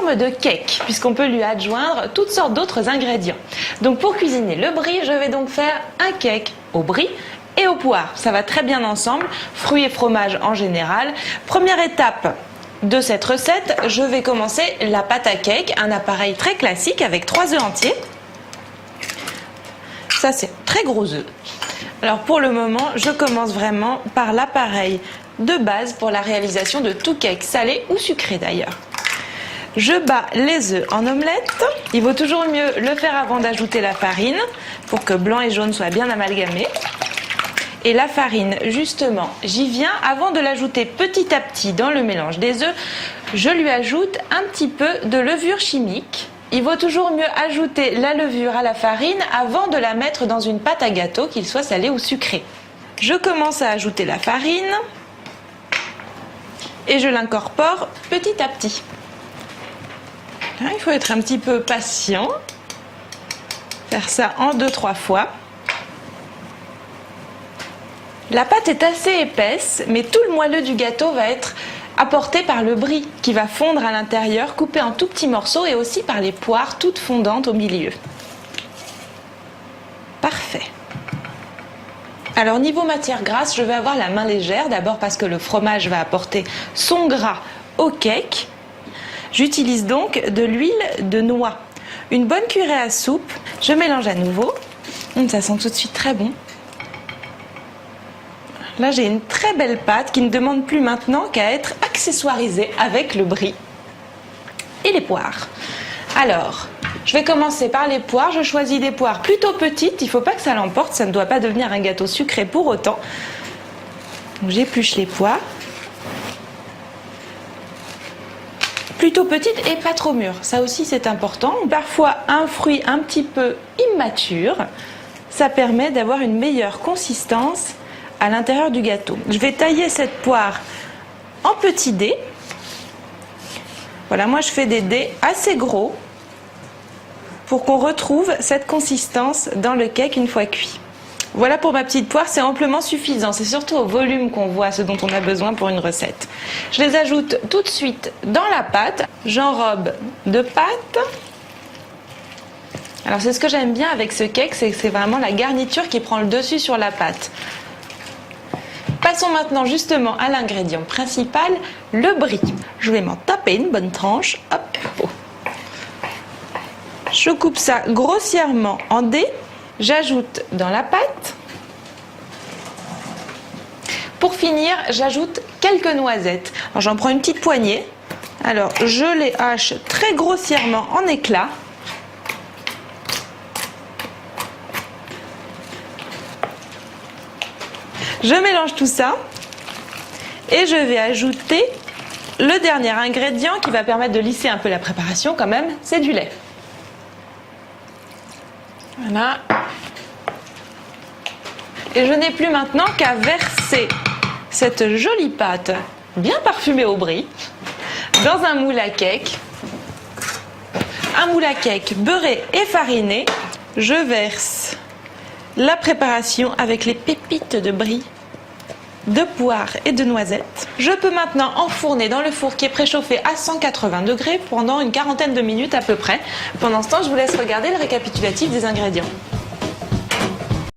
forme de cake, puisqu'on peut lui adjoindre toutes sortes d'autres ingrédients. Donc pour cuisiner le brie, je vais donc faire un cake au brie et aux poires. Ça va très bien ensemble, fruits et fromage en général. Première étape de cette recette, je vais commencer la pâte à cake, un appareil très classique avec 3 œufs entiers. Ça c'est très gros œufs. Alors pour le moment, je commence vraiment par l'appareil de base pour la réalisation de tout cake, salé ou sucré d'ailleurs. Je bats les œufs en omelette. Il vaut toujours mieux le faire avant d'ajouter la farine pour que blanc et jaune soient bien amalgamés. Et la farine, justement, j'y viens avant de l'ajouter petit à petit dans le mélange des œufs. Je lui ajoute un petit peu de levure chimique. Il vaut toujours mieux ajouter la levure à la farine avant de la mettre dans une pâte à gâteau, qu'il soit salé ou sucré. Je commence à ajouter la farine et je l'incorpore petit à petit. Là, il faut être un petit peu patient, faire ça en 2-3 fois. La pâte est assez épaisse, mais tout le moelleux du gâteau va être apporté par le brie qui va fondre à l'intérieur, coupé en tout petits morceaux, et aussi par les poires toutes fondantes au milieu. Parfait. Alors niveau matière grasse, je vais avoir la main légère, d'abord parce que le fromage va apporter son gras au cake. J'utilise donc de l'huile de noix. Une bonne cuillerée à soupe, je mélange à nouveau. Ça sent tout de suite très bon. Là, j'ai une très belle pâte qui ne demande plus maintenant qu'à être accessoirisée avec le brie et les poires. Alors, je vais commencer par les poires. Je choisis des poires plutôt petites. Il ne faut pas que ça l'emporte. Ça ne doit pas devenir un gâteau sucré pour autant. Donc, j'épluche les poires. Plutôt petites et pas trop mûres. Ça aussi, c'est important. Parfois, un fruit un petit peu immature, ça permet d'avoir une meilleure consistance à l'intérieur du gâteau. Je vais tailler cette poire en petits dés. Voilà, moi je fais des dés assez gros pour qu'on retrouve cette consistance dans le cake une fois cuit. Voilà pour ma petite poire, c'est amplement suffisant. C'est surtout au volume qu'on voit ce dont on a besoin pour une recette. Je les ajoute tout de suite dans la pâte. J'enrobe de pâte. Alors c'est ce que j'aime bien avec ce cake, c'est que c'est vraiment la garniture qui prend le dessus sur la pâte. Passons maintenant justement à l'ingrédient principal, le brie. Je vais m'en taper une bonne tranche. Hop. Je coupe ça grossièrement en dés. J'ajoute dans la pâte. Pour finir, j'ajoute quelques noisettes. Alors j'en prends une petite poignée. Alors je les hache très grossièrement en éclats. Je mélange tout ça et je vais ajouter le dernier ingrédient qui va permettre de lisser un peu la préparation quand même, c'est du lait. Voilà. Et je n'ai plus maintenant qu'à verser cette jolie pâte bien parfumée au brie dans un moule à cake. Un moule à cake beurré et fariné. Je verse la préparation avec les pépites de brie, de poire et de noisettes. Je peux maintenant enfourner dans le four qui est préchauffé à 180 degrés pendant une quarantaine de minutes à peu près. Pendant ce temps, je vous laisse regarder le récapitulatif des ingrédients.